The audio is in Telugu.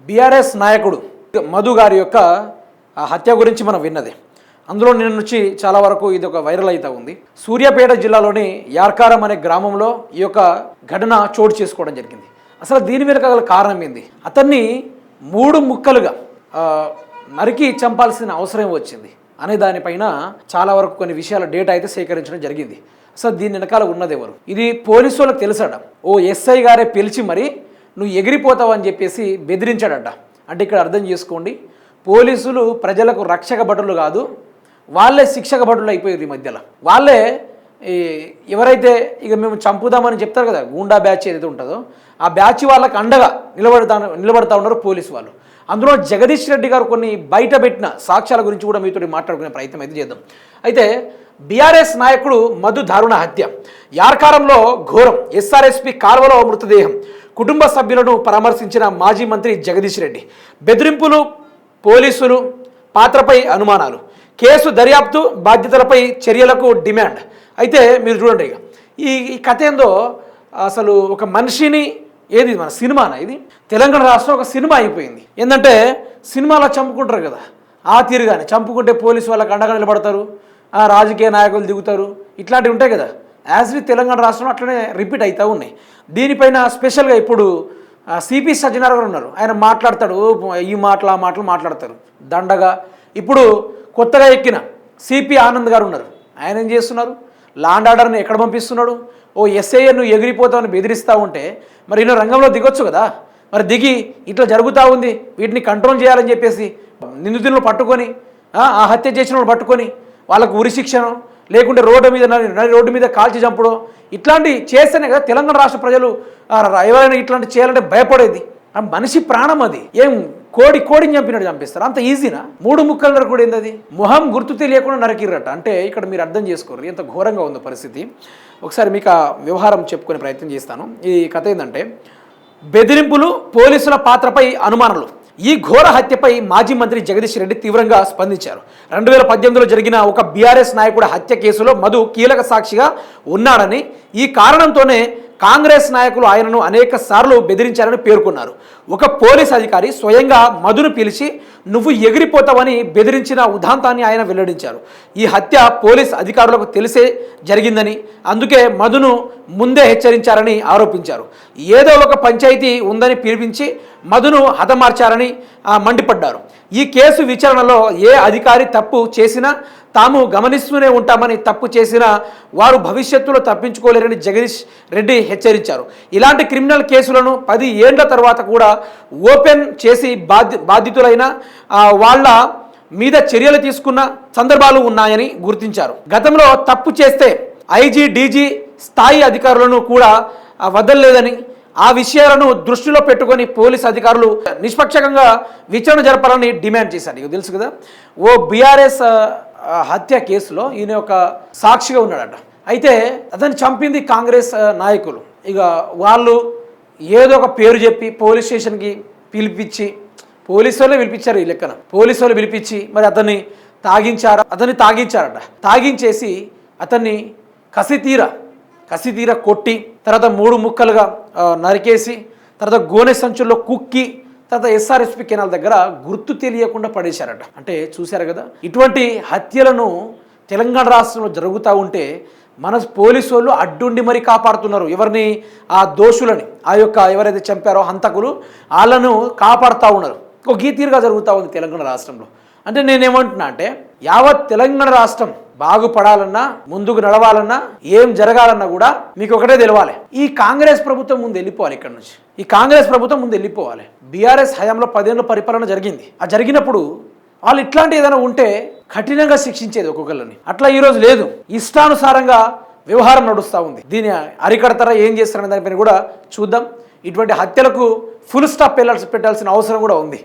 బీఆర్ఎస్ నాయకుడు మధు గారి యొక్క హత్య గురించి మనం విన్నది. అందులో నిన్న నుంచి చాలా వరకు ఇది ఒక వైరల్ అవుతా ఉంది. సూర్యాపేట జిల్లాలోని యార్కారం అనే గ్రామంలో ఈ యొక్క ఘటన చోటు చేసుకోవడం జరిగింది. అసలు దీని వెనుక గల కారణం ఏంది? అతన్ని 3 ముక్కలుగా నరికి చంపాల్సిన అవసరం వచ్చింది అనే దానిపైన చాలా వరకు కొన్ని విషయాల డేటా అయితే సేకరించడం జరిగింది. అసలు దీని వెనకాల ఉన్నది ఎవరు? ఇది పోలీసు వాళ్ళకి తెలుసట. ఓ ఎస్ఐ గారే పిలిచి మరి నువ్వు ఎగిరిపోతావు అని చెప్పేసి బెదిరించాడట. అంటే ఇక్కడ అర్థం చేసుకోండి, పోలీసులు ప్రజలకు రక్షక భటులు కాదు, వాళ్ళే శిక్షక భటులు అయిపోయారు. ఈ మధ్యలో వాళ్ళే ఎవరైతే ఇక మేము చంపుదామని చెప్తారు కదా, గూండా బ్యాచ్ ఏదైతే ఉంటుందో ఆ బ్యాచ్ వాళ్ళకి అండగా నిలబడతా ఉన్నారు పోలీసు వాళ్ళు. అందులో జగదీష్ రెడ్డి గారు కొన్ని బయట పెట్టిన సాక్ష్యాల గురించి కూడా మీతో మాట్లాడుకునే ప్రయత్నం అయితే చేద్దాం. అయితే బీఆర్ఎస్ నాయకుడు మధు దారుణ హత్య, యార్కారంలో ఘోరం, ఎస్ఆర్ఎస్పి కాల్వలో మృతదేహం, కుటుంబ సభ్యులను పరామర్శించిన మాజీ మంత్రి జగదీష్ రెడ్డి, బెదిరింపులు, పోలీసులు పాత్రపై అనుమానాలు, కేసు దర్యాప్తు బాధ్యతలపై చర్యలకు డిమాండ్. అయితే మీరు చూడండి, ఇక ఈ కథ ఏందో, అసలు ఒక మనిషిని ఏది మన సినిమానా ఇది? తెలంగాణ రాష్ట్రం ఒక సినిమా అయిపోయింది. ఏంటంటే సినిమాలో చంపుకుంటారు కదా, ఆ తీరుగానే చంపుకుంటే పోలీసు వాళ్ళకి అండగా నిలబడతారు, రాజకీయ నాయకులు దిగుతారు, ఇట్లాంటివి ఉంటాయి కదా. యాజ్ తెలంగాణ రాష్ట్రంలో అట్లనే రిపీట్ అవుతూ ఉన్నాయి. దీనిపైన స్పెషల్గా ఇప్పుడు సిపి సజ్జనార్ గారు ఉన్నారు, ఆయన మాట్లాడతాడు, ఈ మాటలు ఆ మాటలు మాట్లాడతారు దండగా. ఇప్పుడు కొత్తగా ఎక్కిన సిపి ఆనంద్ గారు ఉన్నారు, ఆయన ఏం చేస్తున్నారు? లాండ్ ఆర్డర్ని ఎక్కడ పంపిస్తున్నాడు? ఓ ఎస్ఐ నువ్వు ఎగిరిపోతావని బెదిరిస్తూ ఉంటే మరి ఈయన రంగంలో దిగొచ్చు కదా. మరి దిగి ఇట్లా జరుగుతూ ఉంది, వీటిని కంట్రోల్ చేయాలని చెప్పేసి నిందితులను పట్టుకొని, ఆ హత్య చేసిన వాళ్ళు పట్టుకొని వాళ్ళకు ఉరి శిక్షణ, లేకుంటే రోడ్డు మీద కాల్చి చంపడం, ఇట్లాంటి చేస్తేనే కదా తెలంగాణ రాష్ట్ర ప్రజలు ఎవరైనా ఇట్లాంటి చేయాలంటే భయపడేది. ఆ మనిషి ప్రాణం అది. ఏం కోడిని చంపినట్టు చంపిస్తారు? అంత ఈజీనా? 3 ముక్కలు నరకుడు ఏంది? అది మొహం గుర్తు తెలియకుండా నరికిరట. అంటే ఇక్కడ మీరు అర్థం చేసుకోరు ఎంత ఘోరంగా ఉందో పరిస్థితి. ఒకసారి మీకు ఆ వ్యవహారం చెప్పుకునే ప్రయత్నం చేస్తాను. ఈ కథ ఏంటంటే, బెదిరింపులు, పోలీసుల పాత్రపై అనుమానాలు. ఈ ఘోర హత్యపై మాజీ మంత్రి జగదీష్ రెడ్డి తీవ్రంగా స్పందించారు. 2018లో జరిగిన ఒక బీఆర్ఎస్ నాయకుడి హత్య కేసులో మధు కీలక సాక్షిగా ఉన్నాడని, ఈ కారణంతోనే కాంగ్రెస్ నాయకులు ఆయనను అనేక సార్లు బెదిరించారని పేర్కొన్నారు. ఒక పోలీస్ అధికారి స్వయంగా మధును పిలిచి నువ్వు ఎగిరిపోతావని బెదిరించిన ఉదాంతాన్ని ఆయన వెల్లడించారు. ఈ హత్య పోలీస్ అధికారులకు తెలిసే జరిగిందని, అందుకే మధును ముందే హెచ్చరించారని ఆరోపించారు. ఏదో ఒక పంచాయతీ ఉందని పిలిపించి మధును హతమార్చారని మండిపడ్డారు. ఈ కేసు విచారణలో ఏ అధికారి తప్పు చేసినా తాము గమనిస్తూనే ఉంటామని, తప్పు చేసిన వారు భవిష్యత్తులో తప్పించుకోలేరని జగదీష్ రెడ్డి హెచ్చరించారు. ఇలాంటి క్రిమినల్ కేసులను 10 ఏళ్ల తర్వాత కూడా ఓపెన్ చేసి బాధితులైన వాళ్ళ మీద చర్యలు తీసుకున్న సందర్భాలు ఉన్నాయని గుర్తించారు. గతంలో తప్పు చేస్తే ఐజీ, డీజీ స్థాయి అధికారులను కూడా వదలలేదని, ఆ విషయాలను దృష్టిలో పెట్టుకొని పోలీస్ అధికారులు నిష్పక్షంగా విచారణ జరపాలని డిమాండ్ చేశారు. ఇక తెలుసు కదా, ఓ బీఆర్ఎస్ హత్య కేసులో ఈయన ఒక సాక్షిగా ఉన్నాడట. అయితే అతన్ని చంపింది కాంగ్రెస్ నాయకులు. ఇక వాళ్ళు ఏదో ఒక పేరు చెప్పి పోలీస్ స్టేషన్కి పిలిపించి, పోలీసు వాళ్ళే పిలిపించారు, ఈ లెక్కన పోలీసు వాళ్ళు పిలిపించి మరి అతన్ని తాగించారట. తాగించేసి అతన్ని కసితీర కొట్టి, తర్వాత 3 ముక్కలుగా నరికేసి, తర్వాత గోనె సంచుల్లో కుక్కి, తర్వాత ఎస్ఆర్ఎస్పి కెనాల్ దగ్గర గుర్తు తెలియకుండా పడేశారట. అంటే చూశారు కదా, ఇటువంటి హత్యలను తెలంగాణ రాష్ట్రంలో జరుగుతూ ఉంటే మన పోలీసు వాళ్ళు అడ్డుండి మరీ కాపాడుతున్నారు. ఎవరిని? ఆ దోషులని, ఆ యొక్క ఎవరైతే చంపారో హంతకులు, వాళ్ళను కాపాడుతూ ఉన్నారు. ఒక ఈ తీరుగా జరుగుతూ ఉంది తెలంగాణ రాష్ట్రంలో. అంటే నేనేమంటున్నా అంటే, యావత్ తెలంగాణ రాష్ట్రం బాగుపడాలన్నా, ముందుకు నడవాలన్నా, ఏం జరగాలన్నా కూడా మీకు ఒకటే తెలవాలి, ఈ కాంగ్రెస్ ప్రభుత్వం ముందు వెళ్ళిపోవాలి. ఇక్కడ నుంచి ఈ కాంగ్రెస్ ప్రభుత్వం ముందు వెళ్ళిపోవాలి. బీఆర్ఎస్ హయాంలో 10 ఏళ్ళ పరిపాలన జరిగింది. ఆ జరిగినప్పుడు వాళ్ళు ఇట్లాంటి ఏదైనా ఉంటే కఠినంగా శిక్షించేది ఒక్కొక్కరిని. అట్లా ఈరోజు లేదు, ఇష్టానుసారంగా వ్యవహారం నడుస్తూ ఉంది. దీన్ని అరికడతారా, ఏం చేస్తారనే దానిపైన కూడా చూద్దాం. ఇటువంటి హత్యలకు ఫుల్ స్టాప్ పెట్టాల్సిన అవసరం కూడా ఉంది.